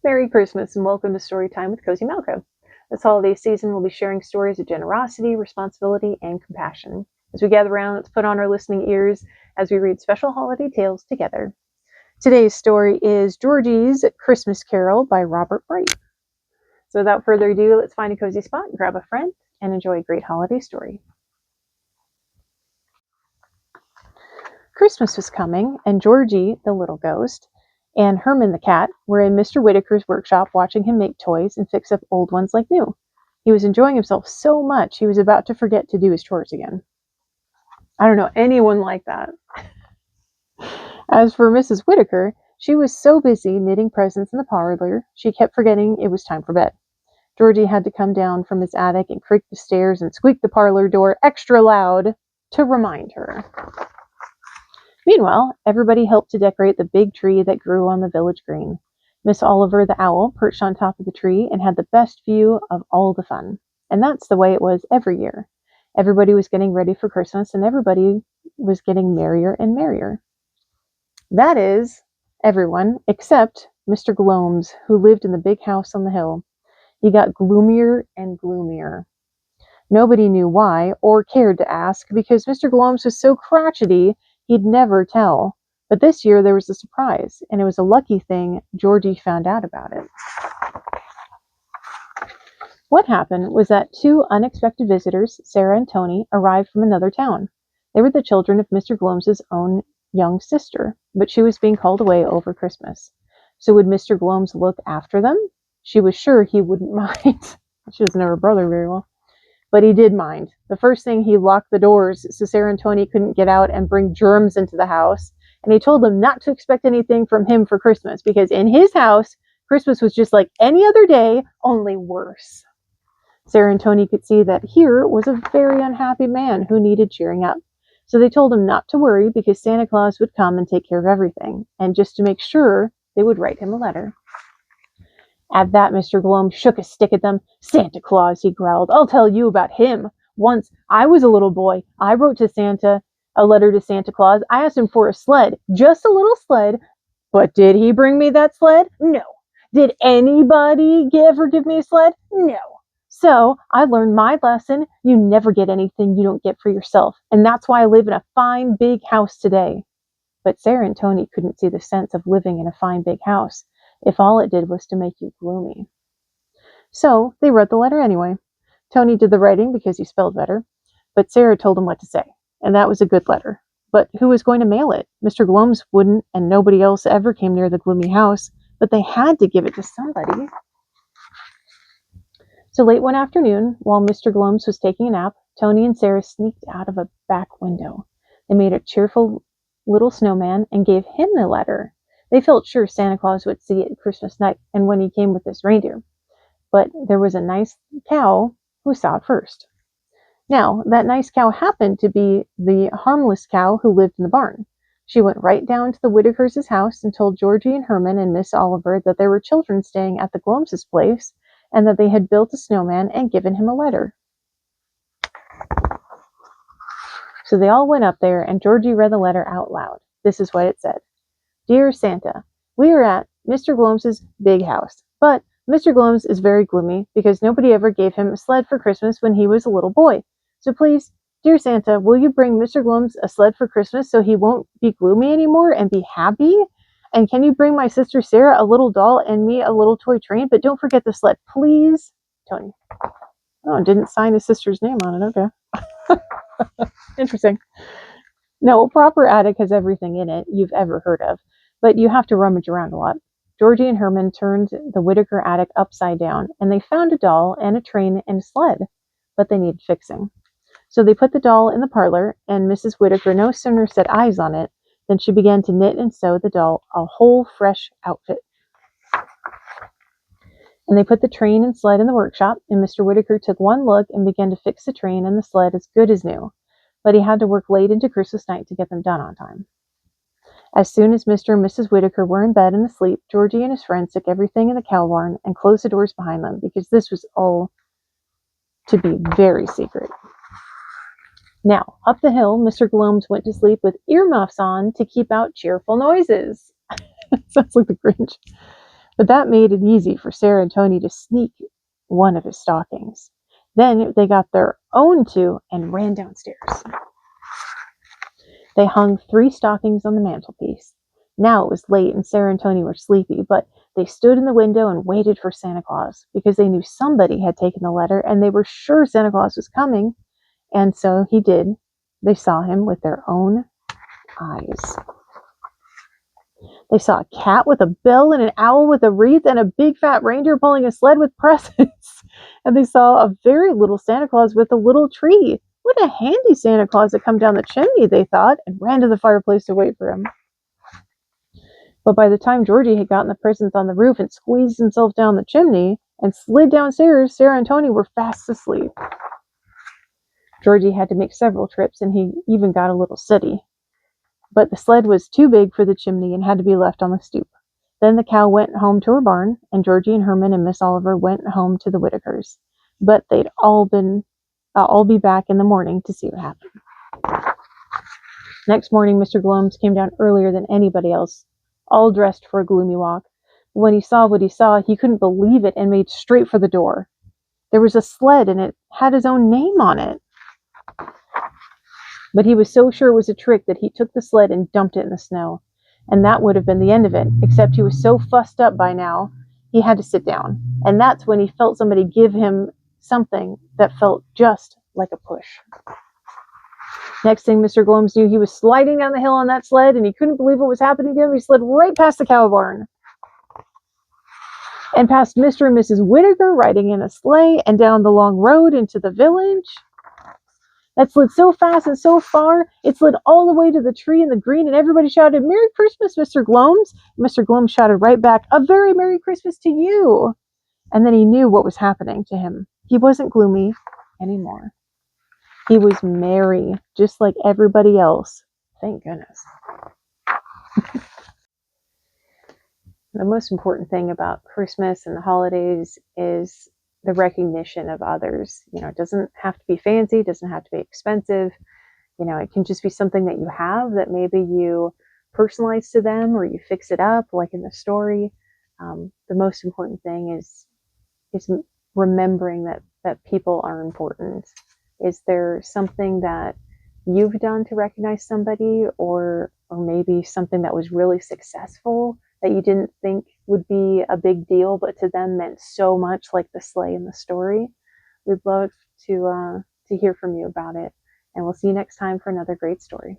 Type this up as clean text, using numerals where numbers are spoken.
Merry Christmas and welcome to Storytime with Cozy Malco. This holiday season, we'll be sharing stories of generosity, responsibility, and compassion. As we gather around, let's put on our listening ears as we read special holiday tales together. Today's story is Georgie's Christmas Carol by Robert Bright. So without further ado, let's find a cozy spot, grab a friend, and enjoy a great holiday story. Christmas was coming, and Georgie, the little ghost, and Herman the cat were in Mr. Whitaker's workshop watching him make toys and fix up old ones like new. He was enjoying himself so much he was about to forget to do his chores again. I don't know anyone like that. As for Mrs. Whitaker, she was so busy knitting presents in the parlor, she kept forgetting it was time for bed. Georgie had to come down from his attic and creak the stairs and squeak the parlor door extra loud to remind her. Meanwhile, everybody helped to decorate the big tree that grew on the village green. Miss Oliver the owl perched on top of the tree and had the best view of all the fun. And that's the way it was every year. Everybody was getting ready for Christmas, and everybody was getting merrier and merrier. That is, everyone except Mr. Glomes, who lived in the big house on the hill. He got gloomier and gloomier. Nobody knew why or cared to ask because Mr. Glomes was so crotchety he'd never tell. But this year there was a surprise, and it was a lucky thing Georgie found out about it. What happened was that two unexpected visitors, Sarah and Tony, arrived from another town. They were the children of Mr. Glomes's own young sister, but she was being called away over Christmas. So would Mr. Glomes look after them? She was sure he wouldn't mind. She doesn't know her brother very well. But he did mind. The first thing, he locked the doors so Sarah and Tony couldn't get out and bring germs into the house. And he told them not to expect anything from him for Christmas, because in his house, Christmas was just like any other day, only worse. Sarah and Tony could see that here was a very unhappy man who needed cheering up. So they told him not to worry because Santa Claus would come and take care of everything. And just to make sure, they would write him a letter. At that, Mr. Gloom shook his stick at them. "Santa Claus," he growled. "I'll tell you about him. Once I was a little boy, I wrote to Santa a letter to Santa Claus. I asked him for a sled, just a little sled. But did he bring me that sled? No. Did anybody ever give me a sled? No. So I learned my lesson. You never get anything you don't get for yourself. And that's why I live in a fine big house today." But Sarah and Tony couldn't see the sense of living in a fine big house if all it did was to make you gloomy. So they wrote the letter anyway. Tony did the writing because he spelled better, but Sarah told him what to say, and that was a good letter. But who was going to mail it? Mr. Glomes wouldn't, and nobody else ever came near the gloomy house, but they had to give it to somebody. So late one afternoon, while Mr. Glomes was taking a nap, Tony and Sarah sneaked out of a back window. They made a cheerful little snowman and gave him the letter. They felt sure Santa Claus would see it Christmas night and when he came with his reindeer. But there was a nice cow who saw it first. Now, that nice cow happened to be the harmless cow who lived in the barn. She went right down to the Whitakers' house and told Georgie and Herman and Miss Oliver that there were children staying at the Glomes' place and that they had built a snowman and given him a letter. So they all went up there, and Georgie read the letter out loud. This is what it said. "Dear Santa, we are at Mr. Glomes' big house, but Mr. Glomes is very gloomy because nobody ever gave him a sled for Christmas when he was a little boy. So please, dear Santa, will you bring Mr. Glomes a sled for Christmas so he won't be gloomy anymore and be happy? And can you bring my sister Sarah a little doll and me a little toy train? But don't forget the sled, please." Tony. Oh, didn't sign his sister's name on it. Okay. Interesting. No, a proper attic has everything in it you've ever heard of, but you have to rummage around a lot. Georgie and Herman turned the Whitaker attic upside down, and they found a doll and a train and a sled, but they needed fixing. So they put the doll in the parlor, and Mrs. Whitaker no sooner set eyes on it than she began to knit and sew the doll a whole fresh outfit. And they put the train and sled in the workshop, and Mr. Whitaker took one look and began to fix the train and the sled as good as new. But he had to work late into Christmas night to get them done on time. As soon as Mr. and Mrs. Whitaker were in bed and asleep, Georgie and his friends took everything in the cow barn and closed the doors behind them, because this was all to be very secret. Now, up the hill, Mr. Glomes went to sleep with earmuffs on to keep out cheerful noises. Sounds like the Grinch. But that made it easy for Sarah and Tony to sneak one of his stockings. Then they got their own two and ran downstairs. They hung 3 stockings on the mantelpiece. Now it was late and Sarah and Tony were sleepy, but they stood in the window and waited for Santa Claus because they knew somebody had taken the letter and they were sure Santa Claus was coming. And so he did. They saw him with their own eyes. They saw a cat with a bell and an owl with a wreath and a big fat reindeer pulling a sled with presents. And they saw a very little Santa Claus with a little tree. What a handy Santa Claus to come down the chimney, they thought, and ran to the fireplace to wait for him. But by the time Georgie had gotten the presents on the roof and squeezed himself down the chimney and slid downstairs, Sarah and Tony were fast asleep. Georgie had to make several trips, and he even got a little sooty. But the sled was too big for the chimney and had to be left on the stoop. Then the cow went home to her barn, and Georgie and Herman and Miss Oliver went home to the Whitakers. But they'd all be back in the morning to see what happened. Next morning, Mr. Gloams came down earlier than anybody else, all dressed for a gloomy walk. When he saw what he saw, he couldn't believe it and made straight for the door. There was a sled, and it had his own name on it. But he was so sure it was a trick that he took the sled and dumped it in the snow. And that would have been the end of it, except he was so fussed up by now, he had to sit down. And that's when he felt somebody give him something that felt just like a push. Next thing Mr. Gloams knew, he was sliding down the hill on that sled, and he couldn't believe what was happening to him. He slid right past the cow barn and past Mr. and Mrs. Whitaker riding in a sleigh and down the long road into the village. That slid so fast and so far, it slid all the way to the tree in the green, and everybody shouted, "Merry Christmas, Mr. Gloams!" Mr. Gloams shouted right back, "A very Merry Christmas to you!" And then he knew what was happening to him. He wasn't gloomy anymore. He was merry, just like everybody else. Thank goodness. The most important thing about Christmas and the holidays is the recognition of others. It doesn't have to be fancy, it doesn't have to be expensive. It can just be something that you have that maybe you personalize to them or you fix it up, like in the story. The most important thing is remembering that people are important. Is there something that you've done to recognize somebody, or maybe something that was really successful that you didn't think would be a big deal, but to them meant so much, like the sleigh in the story? We'd love to hear from you about it. And we'll see you next time for another great story.